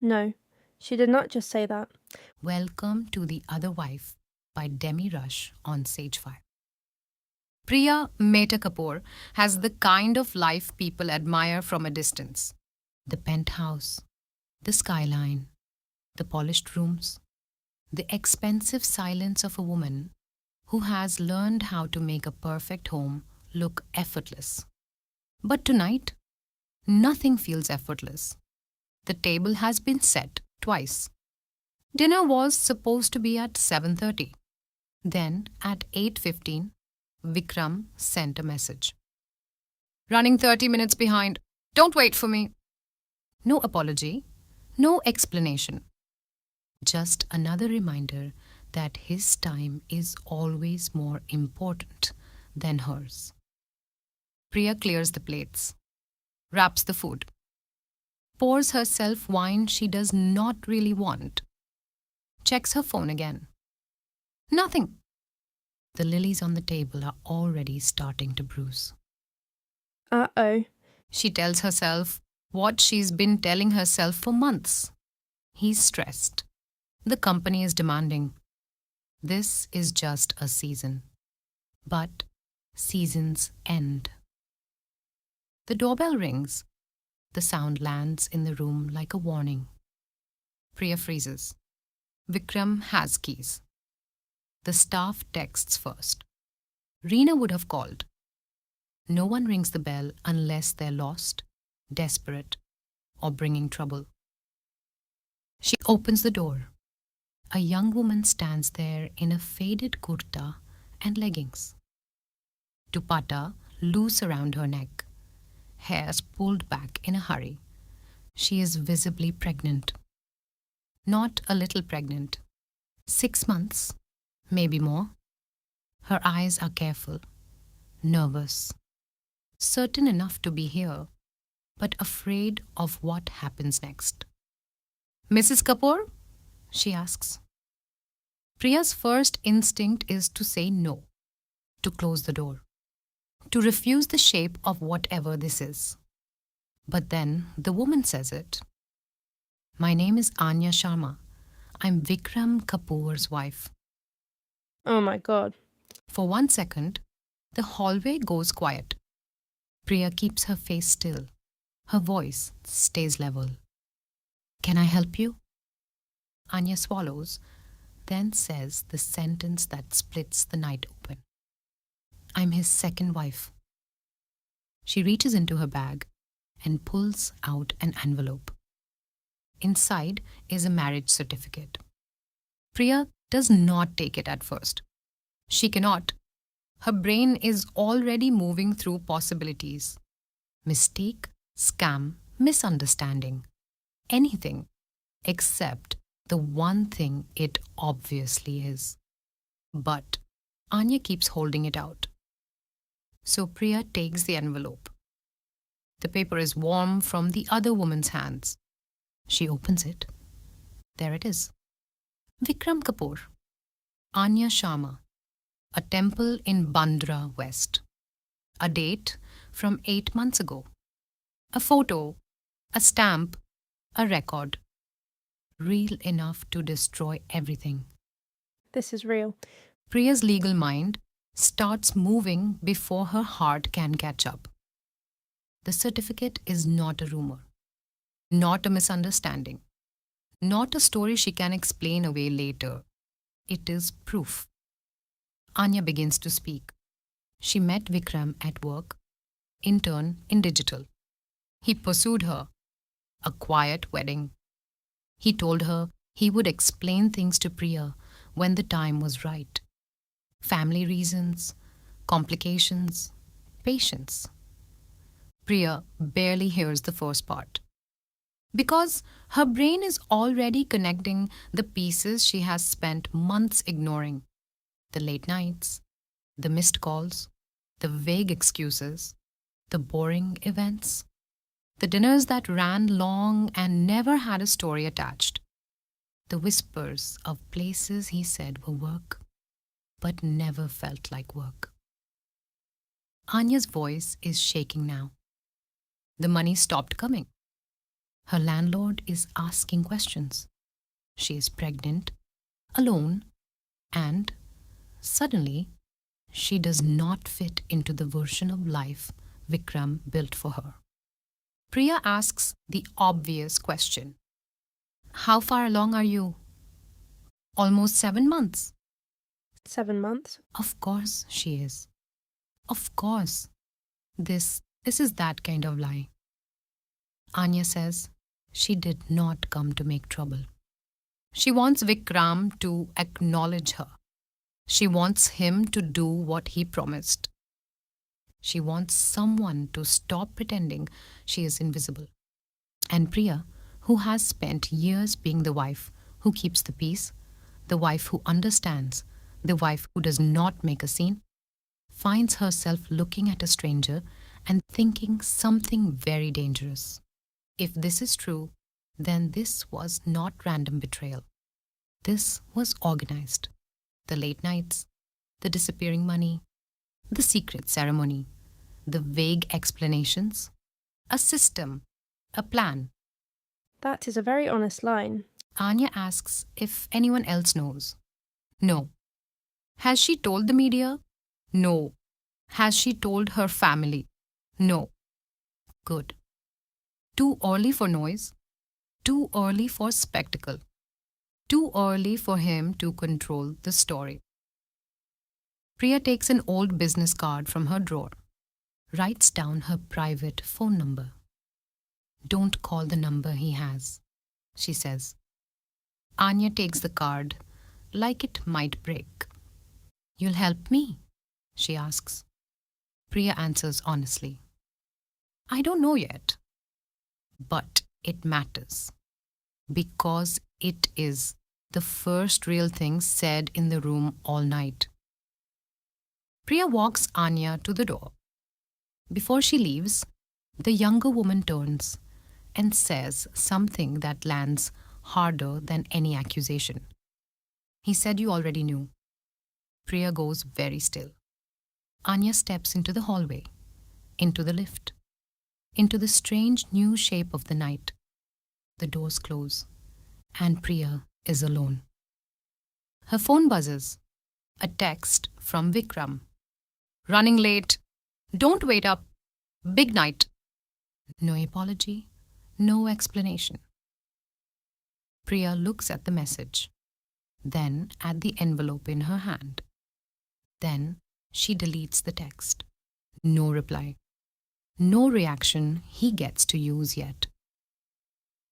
No, she did not just say that. Welcome to The Other Wife by Demi Rush on Sagefire. Priya Mehta-Kapoor has the kind of life people admire from a distance. The penthouse, the skyline, the polished rooms, the expensive silence of a woman who has learned how to make a perfect home look effortless. But tonight, nothing feels effortless. The table has been set twice. Dinner was supposed to be at 7:30. Then at 8:15, Vikram sent a message. Running 30 minutes behind. Don't wait for me. No apology, no explanation. Just another reminder that his time is always more important than hers. Priya clears the plates, wraps the food, pours herself wine she does not really want, checks her phone again. Nothing. The lilies on the table are already starting to bruise. Uh-oh. She tells herself what she's been telling herself for months. He's stressed. The company is demanding. This is just a season. But seasons end. The doorbell rings. The sound lands in the room like a warning. Priya freezes. Vikram has keys. The staff texts first. Reena would have called. No one rings the bell unless they're lost, desperate, or bringing trouble. She opens the door. A young woman stands there in a faded kurta and leggings. Dupatta loose around her neck, hairs pulled back in a hurry. She is visibly pregnant. Not a little pregnant. 6 months, maybe more. Her eyes are careful, nervous, certain enough to be here, but afraid of what happens next. Mrs. Kapoor? She asks. Priya's first instinct is to say no, to close the door, to refuse the shape of whatever this is. But then the woman says it. My name is Anya Sharma. I'm Vikram Kapoor's wife. Oh my God. For 1 second, the hallway goes quiet. Priya keeps her face still. Her voice stays level. Can I help you? Anya swallows, then says the sentence that splits the night open. I'm his second wife. She reaches into her bag and pulls out an envelope. Inside is a marriage certificate. Priya does not take it at first. She cannot. Her brain is already moving through possibilities. Mistake, scam, misunderstanding. Anything except the one thing it obviously is. But Anya keeps holding it out. So Priya takes the envelope. The paper is warm from the other woman's hands. She opens it. There it is. Vikram Kapoor. Anya Sharma. A temple in Bandra, West. A date from 8 months ago. A photo, a stamp, a record. Real enough to destroy everything. This is real. Priya's legal mind starts moving before her heart can catch up. The certificate is not a rumor, not a misunderstanding, not a story she can explain away later. It is proof. Anya begins to speak. She met Vikram at work, intern in digital. He pursued her. A quiet wedding. He told her he would explain things to Priya when the time was right. Family reasons, complications, patience. Priya barely hears the first part. Because her brain is already connecting the pieces she has spent months ignoring. The late nights, the missed calls, the vague excuses, the boring events, the dinners that ran long and never had a story attached, the whispers of places he said were work, but never felt like work. Anya's voice is shaking now. The money stopped coming. Her landlord is asking questions. She is pregnant, alone, and suddenly she does not fit into the version of life Vikram built for her. Priya asks the obvious question: how far along are you? Almost 7 months. 7 months? Of course she is. Of course. This is that kind of lie. Anya says she did not come to make trouble. She wants Vikram to acknowledge her. She wants him to do what he promised. She wants someone to stop pretending she is invisible. And Priya, who has spent years being the wife who keeps the peace, the wife who understands, the wife who does not make a scene, finds herself looking at a stranger and thinking something very dangerous. If this is true, then this was not random betrayal. This was organized. The late nights, the disappearing money, the secret ceremony, the vague explanations, a system, a plan. That is a very honest line. Anya asks if anyone else knows. No. Has she told the media? No. Has she told her family? No. Good. Too early for noise. Too early for spectacle. Too early for him to control the story. Priya takes an old business card from her drawer, writes down her private phone number. Don't call the number he has, she says. Anya takes the card like it might break. You'll help me? She asks. Priya answers honestly. I don't know yet. But it matters. Because it is the first real thing said in the room all night. Priya walks Anya to the door. Before she leaves, the younger woman turns and says something that lands harder than any accusation. He said you already knew. Priya goes very still. Anya steps into the hallway, into the lift, into the strange new shape of the night. The doors close, and Priya is alone. Her phone buzzes. A text from Vikram. Running late. Don't wait up. Big night. No apology, no explanation. Priya looks at the message, then at the envelope in her hand. Then she deletes the text. No reply. No reaction he gets to use yet.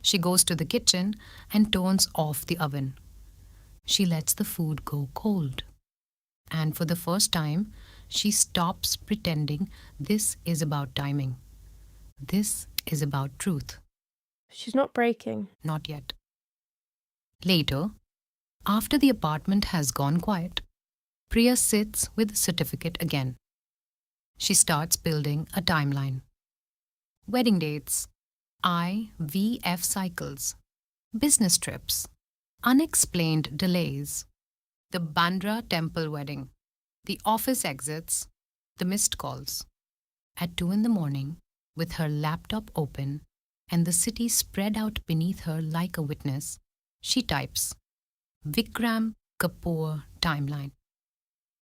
She goes to the kitchen and turns off the oven. She lets the food go cold. And for the first time, she stops pretending this is about timing. This is about truth. She's not breaking. Not yet. Later, after the apartment has gone quiet, Priya sits with the certificate again. She starts building a timeline. Wedding dates, IVF cycles, business trips, unexplained delays, the Bandra temple wedding, the office exits, the missed calls. At 2 a.m, with her laptop open and the city spread out beneath her like a witness, she types Vikram Kapoor timeline.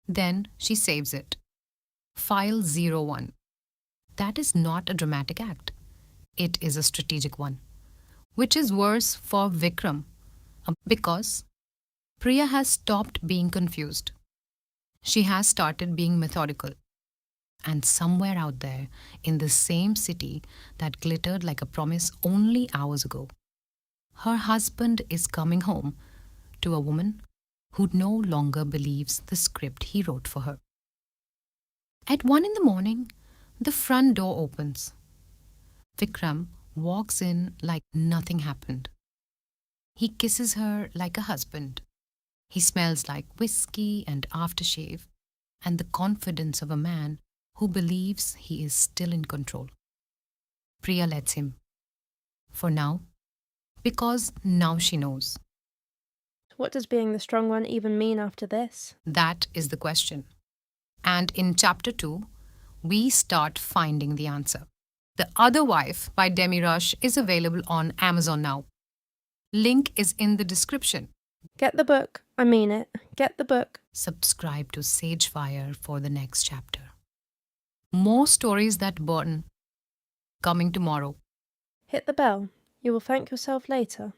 Then she saves it. File 01. That is not a dramatic act. It is a strategic one, which is worse for Vikram because Priya has stopped being confused. She has started being methodical. And somewhere out there, in the same city that glittered like a promise only hours ago, her husband is coming home to a woman who no longer believes the script he wrote for her. At 1 a.m, the front door opens. Vikram walks in like nothing happened. He kisses her like a husband. He smells like whiskey and aftershave and the confidence of a man who believes he is still in control. Priya lets him. For now. Because now she knows. What does being the strong one even mean after this? That is the question. And in chapter 2, we start finding the answer. The Other Wife by Demi Rush is available on Amazon now. Link is in the description. Get the book. I mean it. Get the book. Subscribe to Sagefire for the next chapter. More stories that burn. Coming tomorrow. Hit the bell. You will thank yourself later.